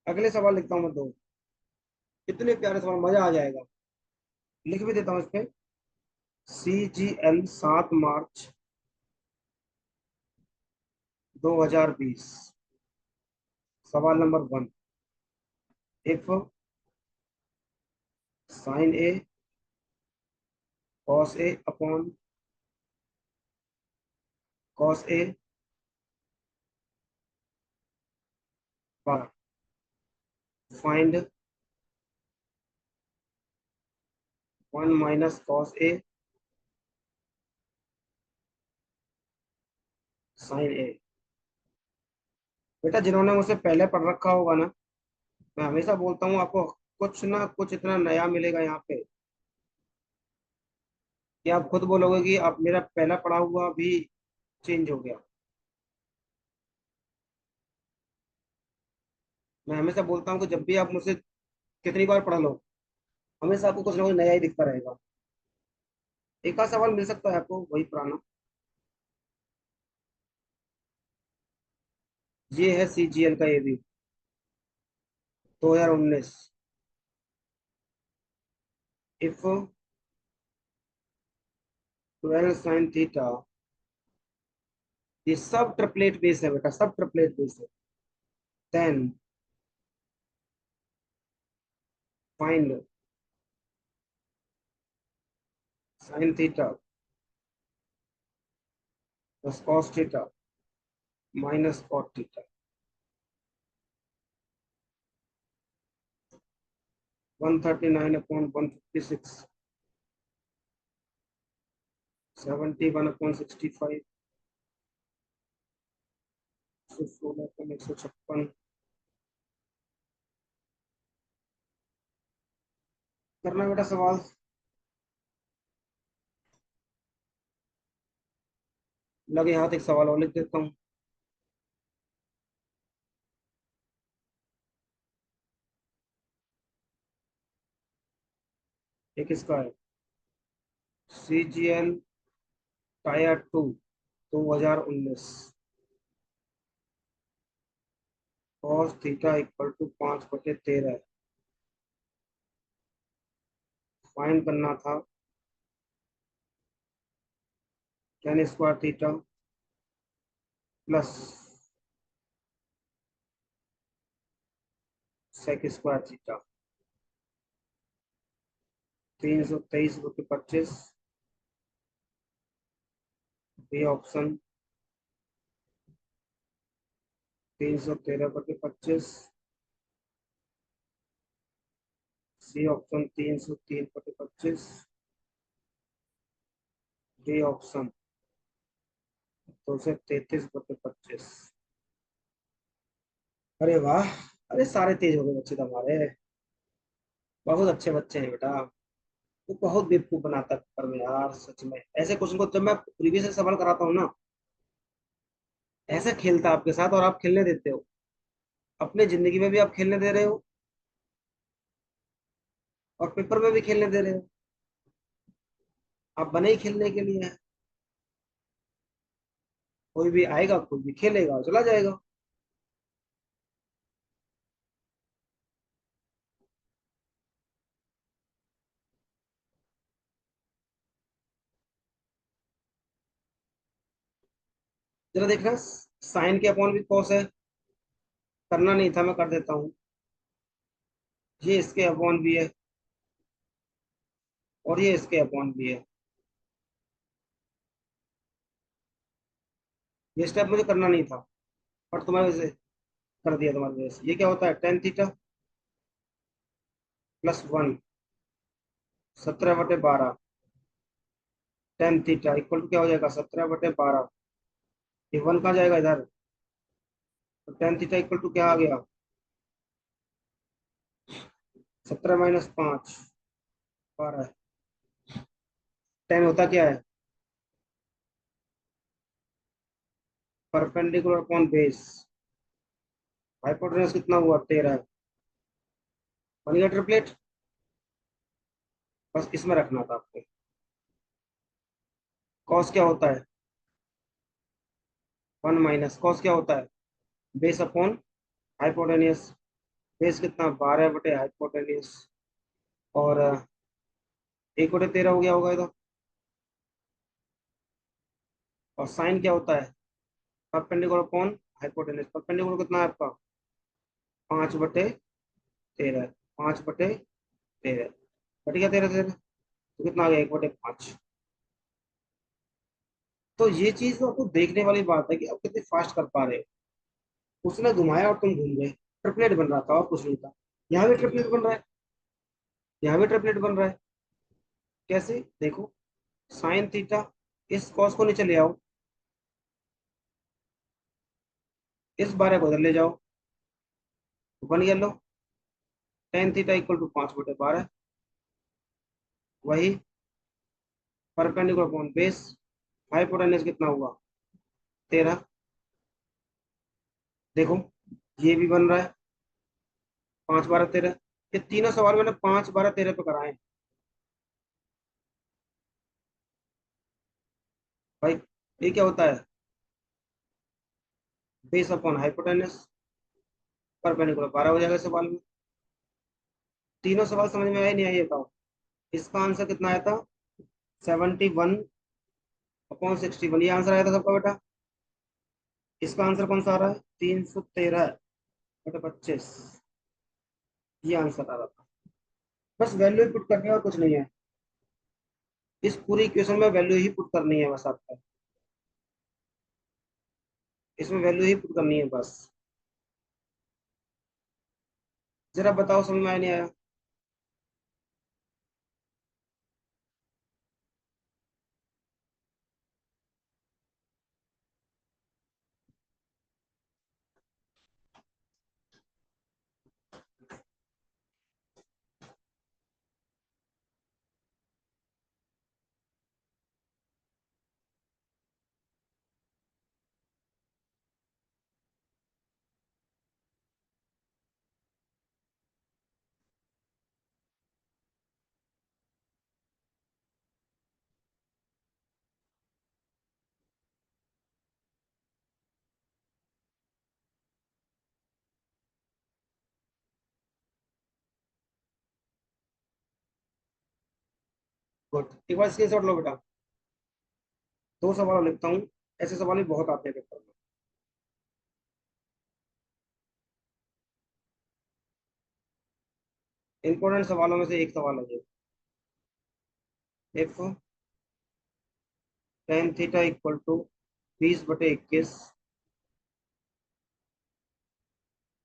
अगले सवाल लिखता हूँ मैं दो। इतने प्यारे सवाल, मजा आ जाएगा। लिख भी देता हूँ इस पे। CGL 7 March 2020। सवाल number 1। If sine A cos A upon cos A bar, find 1 - cos A sine A. बेटा जिन्होंने मुझसे पहले पढ़ रखा होगा ना, मैं हमेशा बोलता हूँ आपको कुछ ना कुछ इतना नया मिलेगा यहाँ पे कि आप खुद बोलोगे कि आप, मेरा पहला पढ़ा हुआ भी चेंज हो गया। मैं हमेशा बोलता हूँ कि जब भी आप मुझसे कितनी बार पढ़ लो, हमेशा आपको कुछ ना कुछ नया ही दिखता रहेगा। एक आध सवाल मिल सकता है आपको वही पुराना। ये है CGL का, ये भी 2019। इफ 12 साइन थीटा, ये सब ट्रिपलेट बेस है बेटा, सब ट्रिपलेट बेस है, then find sine theta plus cos theta minus cot theta. 139/156, 71/65, 16/156। करना बेटा सवाल। लगे हाथ एक सवाल और लिख देता हूँ। एक इसका है, CGL tier 2 2019, cos theta equal to 5/13। Find करना था tan square theta plus sec square theta. 323/25, B option. 313/25, C option. 303/25, D option. 233/25। अरे वाह, अरे सारे तेज हो गए बच्चे तो हमारे, बहुत अच्छे बच्चे हैं बेटा। वो बहुत बेवकूफ बनाता है पेपर में यार, सच में। ऐसे क्वेश्चन को जब मैं प्रीवियस सवाल कराता हूँ ना, ऐसे खेलता है आपके साथ और आप खेलने देते हो। अपने जिंदगी में भी आप खेलने दे रहे हो और पेपर में भी खेलने दे रहे हो। आप बने ही खेलने के लिए हैं। कोई भी आएगा, कोई भी खेलेगा, चला जाएगा। जरा देखना, साइन के अपॉन भी कॉस है। करना नहीं था, मैं कर देता हूँ। ये इसके अपॉन भी है और ये इसके अपॉन भी है। ये स्टेप मुझे करना नहीं था, और तुम्हारे वजह से कर दिया, तुम्हारी वजह से। ये क्या होता है, tan theta +1, 17/12। tan theta equal to क्या हो जाएगा, 17/12। ये 1 कहाँ जाएगा इधर, तो tan थीटा इक्वल टू क्या आ गया, 17 - 5, 12। tan होता क्या है, परपेंडिकुलर अपॉन बेस। हाइपोटेनस कितना हुआ, 13। बन गया ट्रिपलेट। बस इसमें रखना था आपको। कॉस क्या होता है, 1 माइनस कॉस क्या होता है, बेस अपॉन हाइपोटेनियस। बेस कितना, 12/हाइपोटेनियस। और 1/13 हो गया होगा ये तो। और साइन क्या होता है, परपेंडिकुलर अपॉन हाइपोटेनियस। परपेंडिकुलर कितना है आपका, 5/13। 5/13 बट गया 13 तो कितना आ गया, 1/5। तो ये चीज तो आपको देखने वाली बात है कि आप कितने फास्ट कर पा रहे हो। उसने घुमाया और तुम घूम गए। ट्रिपलेट बन रहा था और कुछ नहीं था। यहाँ भी ट्रिपलेट बन रहा है, यहाँ भी ट्रिपलेट बन रहा है। कैसे देखो, साइन थीटा, इस कॉस को नीचे ले आओ, इस 12 को इधर ले जाओ, तो बन गया लो, tan थीटा इक्वल टू 5/12। वही परपेंडिकुलर अपॉन बेस, हाइपोटेनस कितना हुआ, 13। देखो, ये भी बन रहा है, 5/12 13। ये तीनों सवाल मैंने 5/12 13 पे कराए हैं भाई। ये क्या होता है, बेस अपॉन हाइपोटेनस, परपेंडिकुलर 12 हो जाएगा सवाल में। तीनों सवाल समझ में आए नहीं आए, ये बताओ। इसका आंसर कितना आया था? 71/61, ये आंसर आया था सबका बेटा। इसका आंसर कौन सा आ रहा है? 313/25, ये आंसर आ रहा था। बस वैल्यू ही पुट करनी है और कुछ नहीं है। इस पूरी इक्वेशन में वैल्यू ही पुट करनी है बस आपको। इसमें वैल्यू ही पुट करनी है बस। जरा बताओ, समझ में आया नहीं आया? गुड, एक बार स्क्रीन शॉट लो बेटा। दो सवाल लिखता हूँ, ऐसे सवाल ही बहुत आते हैं पेपर में। इंपॉर्टेंट सवालों में से एक सवाल है ये। If tan theta equal to 20/21,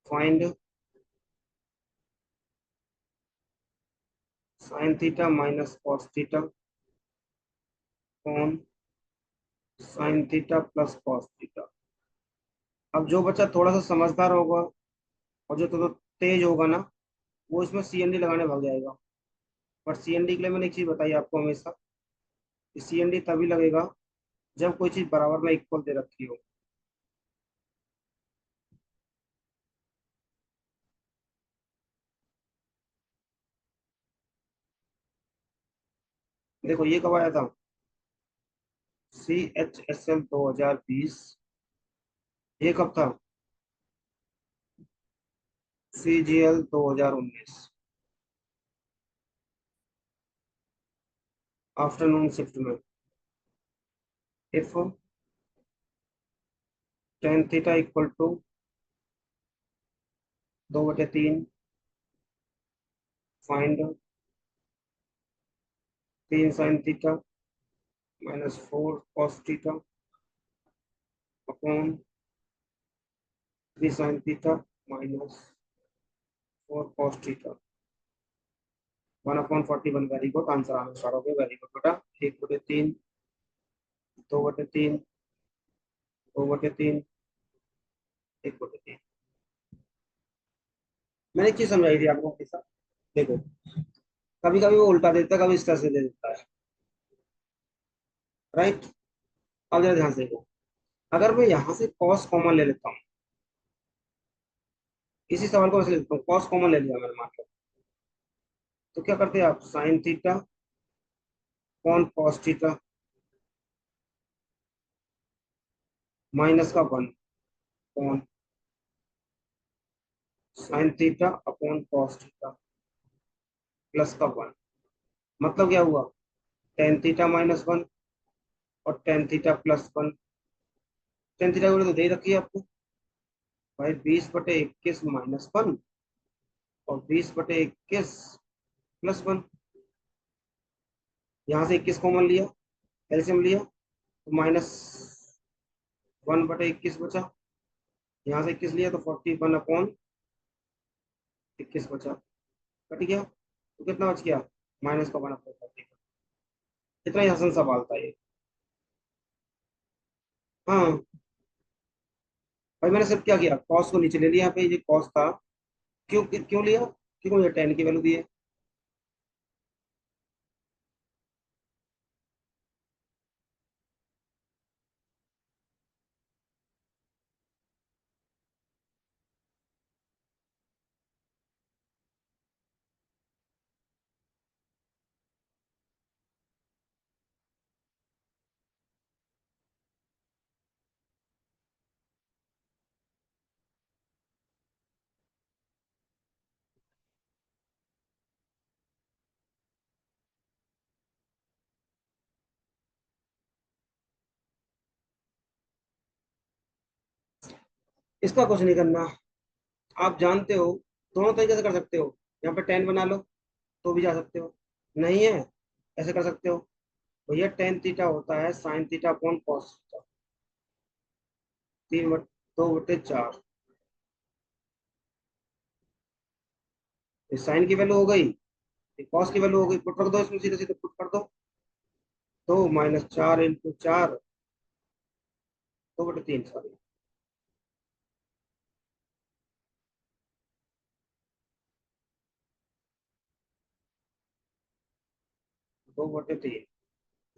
find sine theta minus cos theta upon sine theta plus cos theta. अब जो बच्चा थोड़ा सा समझदार होगा और जो तो तेज होगा ना, वो इसमें सीएनडी लगाने भाग जाएगा। बट सीएनडी के लिए मैंने एक चीज बताई आपको हमेशा, कि सीएनडी तभी लगेगा जब कोई चीज बराबर में इक्वल दे रखी हो। देखो ये कब आया था? CHSL 2020। ये कब था? CGL 2019, आफ्टरनून शिफ्ट में। If tan theta equal to 2/3, find 3 sin theta minus 4 cos theta upon 3 sin theta minus 4 cos theta. 1/41, very good, answer आना स्टार्ट हो गया, वेरी गुड बेटा। 1/3, 2/3, 2/3, 1/3। मैंने एक चीज समझाई थी आपको के साथ। देखो, कभी कभी वो उल्टा देता है, कभी इस तरह से दे देता है। राइट। अब जरा ध्यान से देखो, अगर मैं यहाँ से कॉस कॉमन ले लेता हूँ, इसी सवाल को वैसे ले लेता हूँ, कॉस कॉमन ले लिया मैंने मान लो, तो क्या करते हैं आप? Sine theta upon cos theta minus का 1 upon sine theta upon cos theta plus का 1। मतलब क्या हुआ? टेन थीटा -1 और टेन थीटा +1। टेन थीटा की वैल्यू तो दे ही रखी है आपको भाई, 20/21 -1 और 20/21 +1। यहाँ से 21 कॉमन लिया, एलसीएम लिया, तो -1/21 बचा। यहाँ से 21 लिया तो 41/21 बचा। कट गया तो कितना बच गया? -1/40। इतना ही आसान सवाल था ये। हाँ भाई, मैंने सिर्फ क्या किया, कॉस को नीचे ले लिया, यहाँ पे ये कॉस था। क्यों क्यों लिया? क्योंकि मुझे टेन की वैल्यू दी है। इसका कुछ नहीं करना। आप जानते हो, दोनों तरीके से कर सकते हो। यहाँ पे टेन बना लो तो भी जा सकते हो, नहीं है ऐसे कर सकते हो। भैया टेन थीटा होता है sine theta upon cos theta, 2/4। Sine की वैल्यू हो गई, कॉस की वैल्यू हो गई, पुट रख दो इसमें, सीधे सीधे पुट कर दो। 2 - 4 × 4, 2/3 सॉरी। 2/3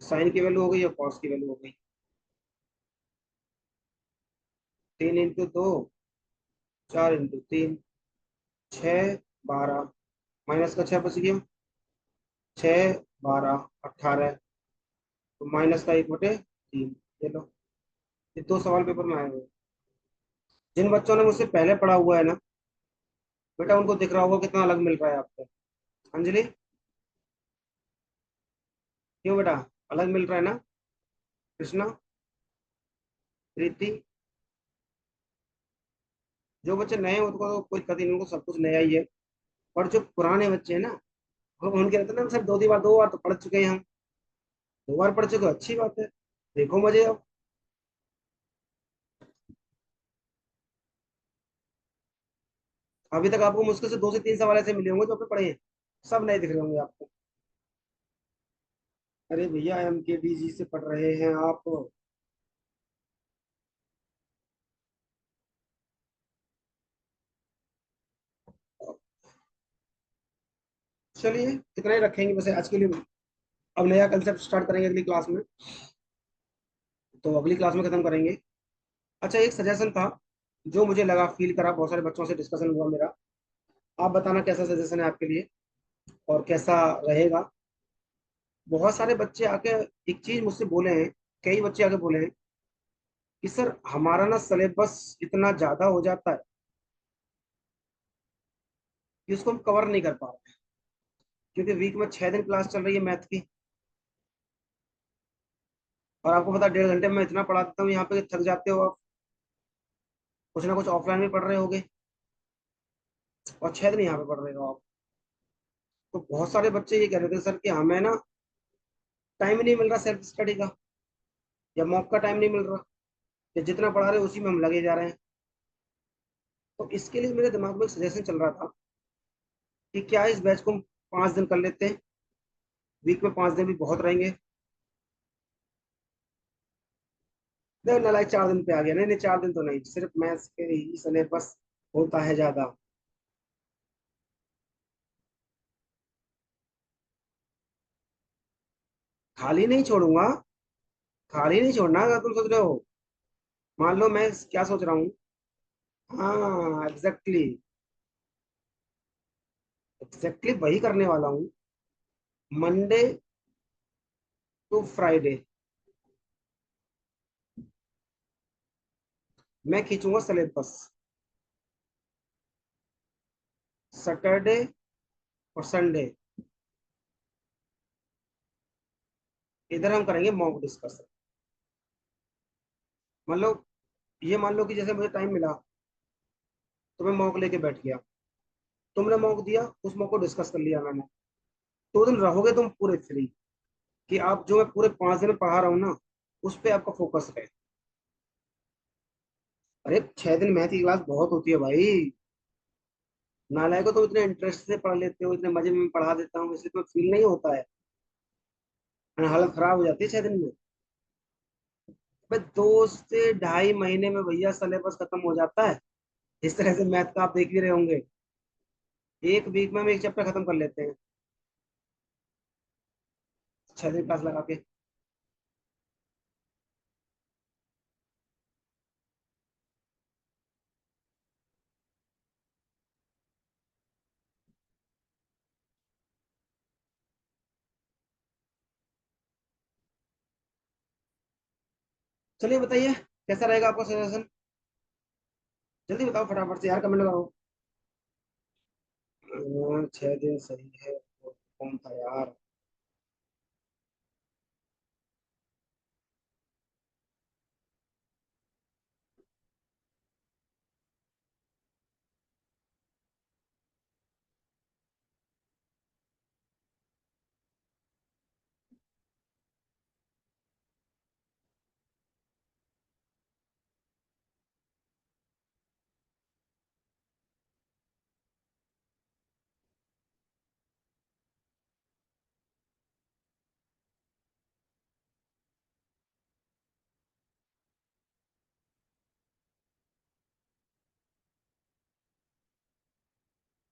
साइन की वैल्यू हो गई या कॉस की वैल्यू हो गई। 3 × 2, 4 × 3, 6 12, माइनस का 6 बच गया, 6 12 18, तो माइनस का 1/3। ये लो, ये दो सवाल पेपर में आए हुए हैं। जिन बच्चों ने मुझसे पहले पढ़ा हुआ है ना बेटा, उनको दिख रहा होगा कितना अलग मिल रहा है आपको। अंजलि, क्यों बेटा, अलग मिल रहा है ना। कृष्णा, प्रीति, जो बच्चे नए हैं उनको तो कोई दिक्कत नहीं, उनको सब कुछ नया ही है। और जो पुराने बच्चे हैं ना, वो उनके रहते हैं ना, सर दो बार तो पढ़ चुके हैं हम। 2 बार पढ़ चुके हो, अच्छी बात है, देखो मजे अब। अभी तक आपको मुश्किल से 2 से 3 सवाल ऐसे मिले होंगे जो आपने पढ़े हैं, सब नए दिख रहे होंगे आपको। अरे भैया MKDG से पढ़ रहे हैं आप। चलिए इतना ही रखेंगे वैसे आज के लिए। अब नया कंसेप्ट स्टार्ट करेंगे अगली क्लास में, तो अगली क्लास में खत्म करेंगे। अच्छा, एक सजेशन था जो मुझे लगा, फील करा, बहुत सारे बच्चों से डिस्कशन हुआ मेरा। आप बताना कैसा सजेशन है आपके लिए और कैसा रहेगा। बहुत सारे बच्चे आके एक चीज मुझसे बोले हैं, कई बच्चे आके बोले हैं कि सर हमारा ना सिलेबस इतना ज्यादा हो जाता है कि उसको हम कवर नहीं कर पा रहे हैं, क्योंकि वीक में 6 दिन क्लास चल रही है मैथ की। और आपको पता है 1.5 घंटे में मैं इतना पढ़ा देता हूँ यहाँ पे कि थक जाते हो आप। कुछ ना कुछ ऑफलाइन भी पढ़ रहे होगे, और 6 दिन यहाँ पे पढ़ रहे हो आप। तो बहुत सारे बच्चे ये कह रहे थे सर कि हमें ना टाइम ही नहीं मिल रहा सेल्फ स्टडी का, या मॉक का टाइम नहीं मिल रहा, या जितना पढ़ा रहे हैं उसी में हम लगे जा रहे हैं। तो इसके लिए मेरे दिमाग में एक सजेशन चल रहा था कि क्या इस बैच को हम 5 दिन कर लेते हैं। वीक में 5 दिन भी बहुत रहेंगे। नहीं नालायक 4 दिन पे आ गया, नहीं नहीं 4 दिन तो नहीं, सिर्फ मैथ्स के ही सिलेबस होता है ज्यादा। खाली नहीं छोड़ूंगा, खाली नहीं छोड़ना अगर तुम सोच रहे हो। मान लो मैं क्या सोच रहा हूँ। हाँ एग्जैक्टली, एग्जैक्टली वही करने वाला हूँ। मंडे टू फ्राइडे मैं खींचूंगा सिलेबस। सैटरडे और संडे इधर हम करेंगे मॉक डिस्कशन। मान लो, ये मान लो कि जैसे मुझे टाइम मिला तो मैं मॉक लेके बैठ गया, तुमने मॉक दिया, उस मॉक को डिस्कस कर लिया मैंने। 2 दिन रहोगे तुम पूरे फ्री, कि आप जो मैं पूरे 5 दिन में पढ़ा रहा हूँ ना, उस पे आपका फोकस रहे। अरे 6 दिन मैथ की क्लास बहुत होती है भाई। नालायक को तो इतने इंटरेस्ट से पढ़ लेते हो, इतने मजे में पढ़ा देता हूँ, इसलिए तुम्हें फील नहीं होता है, और हालत खराब हो जाती है 6 दिन में। भाई 2 से ढाई महीने में भैया सिलेबस खत्म हो जाता है। इस तरह से मैथ का आप देख भी रहे होंगे, एक वीक में हम एक चैप्टर खत्म कर लेते हैं 6 दिन क्लास लगा के। चलिए बताइए कैसा रहेगा आपका सजेशन, जल्दी बताओ फटाफट से यार, कमेंट करो। 6 दिन सही है, तो कौन था यार।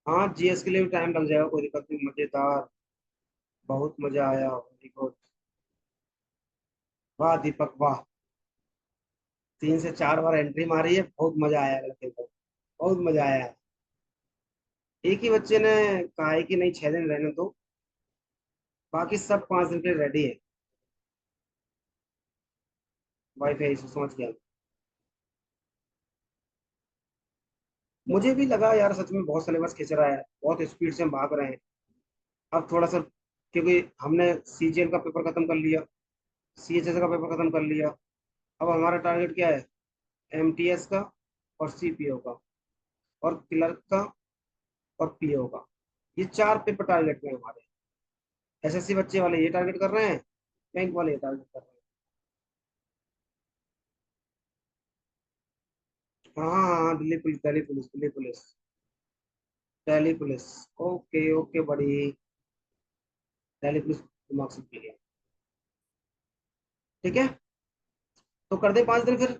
हाँ, जीएस के लिए भी टाइम लग जाएगा, कोई दिक्कत नहीं। मजेदार, बहुत मजा आया, वेरी गुड। वाह दीपक वाह, 3 से 4 बार एंट्री मारी है, बहुत मजा आया लड़के को, बहुत मजा आया। एक ही बच्चे ने कहा है कि नहीं 6 दिन रहने दो, बाकी सब 5 दिन के लिए रेडी है। वाईफाई इशू समझ गया। मुझे भी लगा यार सच में बहुत सिलेबस खिंच रहा है, बहुत स्पीड से हम भाग रहे हैं। अब थोड़ा सा, क्योंकि हमने सीजीएल का पेपर खत्म कर लिया, सीएचएस का पेपर खत्म कर लिया, अब हमारा टारगेट क्या है? एमटीएस का और सीपीओ का और क्लर्क का और पीओ का, ये 4 पेपर टारगेट में हमारे। एसएससी बच्चे वाले ये टारगेट कर रहे हैं, बैंक वाले ये टारगेट कर रहे हैं। हाँ हाँ हाँ, Delhi police, Delhi police, Delhi police, Delhi police. Okay okay बड़ी, दिल्ली पुलिस दिमाग से निकल गया। ठीक है, तो कर दे 5 दिन फिर,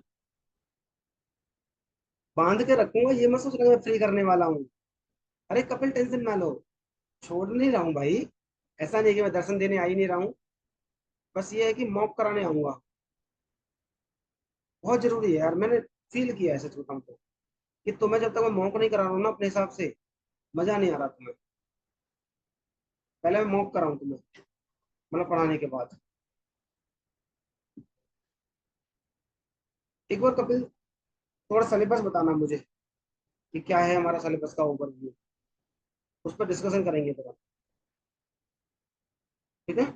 बांध के रखूंगा, ये मत सोच मैं फ्री करने वाला हूँ। अरे कपिल टेंशन ना लो, छोड़ नहीं रहा हूँ भाई, ऐसा नहीं कि मैं दर्शन देने आ ही नहीं रहा हूँ। बस ये है कि मॉक कराने आऊंगा, बहुत जरूरी है यार। मैंने फील किया है सच बताऊं तो, कि तुम्हें जब तक मैं मॉक नहीं करा रहा हूँ ना अपने हिसाब से, मजा नहीं आ रहा तुम्हें। पहले मैं मॉक कराऊं तुम्हें, मतलब पढ़ाने के बाद। एक बार कपिल थोड़ा सिलेबस बताना मुझे, कि क्या है हमारा सिलेबस का ओवरव्यू, उस पर डिस्कशन करेंगे जरा। ठीक है,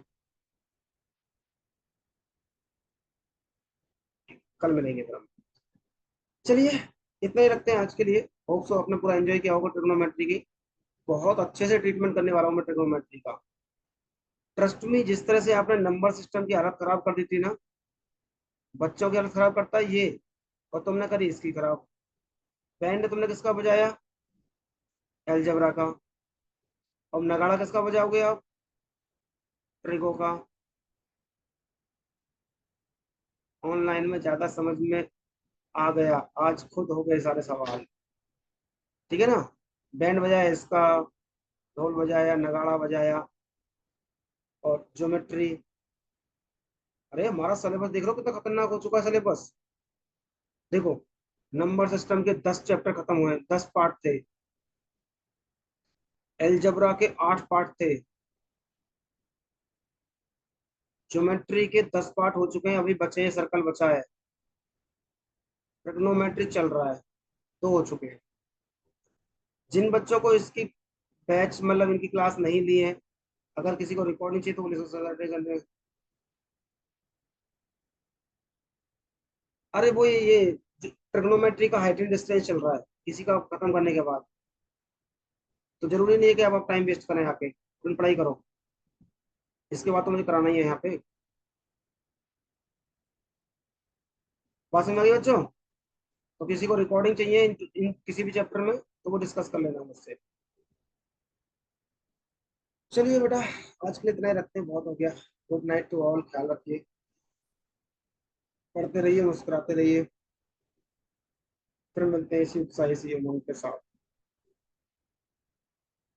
कल मिलेंगे फिर हम। चलिए, इतना ही रखते हैं आज के लिए। होप सो आपने पूरा एंजॉय किया होगा ट्रिग्नोमेट्री की। बहुत अच्छे से ट्रीटमेंट करने वाला हूँ मैं ट्रिग्नोमेट्री का। ट्रस्ट में, जिस तरह से आपने नंबर सिस्टम की हालत खराब कर दी थी ना, बच्चों की हालत खराब करता है ये, और तुमने करी इसकी खराब। बैंड तुमने किसका बजाया? एलजेब्रा का। अब नगाड़ा किसका बजाओगे आप? ट्रिगो का। ऑनलाइन में ज्यादा समझ में आ गया, आज खुद हो गए सारे सवाल। ठीक है ना, बैंड बजाया इसका, ढोल बजाया, नगाड़ा बजाया, और ज्योमेट्री। अरे हमारा सिलेबस देख लो कितना खतरनाक हो चुका है सिलेबस। देखो, नंबर सिस्टम के 10 चैप्टर खत्म हुए, 10 पार्ट थे। एलजब्रा के 8 पार्ट थे। ज्योमेट्री के 10 पार्ट हो चुके हैं, अभी बचे हैं, सर्कल बचा है। ट्रिग्नोमेट्री चल रहा है, 2 हो चुके हैं। जिन बच्चों को इसकी बैच, मतलब इनकी क्लास नहीं ली है, अगर किसी को रिकॉर्डिंग चाहिए तो वो सैटरडे। अरे वो ये ट्रिग्नोमेट्री का हाइट एंड डिस्टेंस चल रहा है, किसी का खत्म करने के बाद। तो जरूरी नहीं है कि आप टाइम वेस्ट करें आके, तुम पढ़ाई करो। इसके बाद तो मुझे कराना ही है यहाँ पे। बात समझ आ गई बच्चों? तो किसी को रिकॉर्डिंग चाहिए इन किसी भी चैप्टर में, तो वो डिस्कस कर लेना मुझसे। चलिए बेटा, आज के लिए इतना ही रखते हैं, बहुत हो गया। गुड नाइट टू ऑल, ख्याल रखिए, पढ़ते रहिए, मुस्कुराते रहिए। फिर मिलते हैं इसी उत्साह, इसी उमंग के साथ।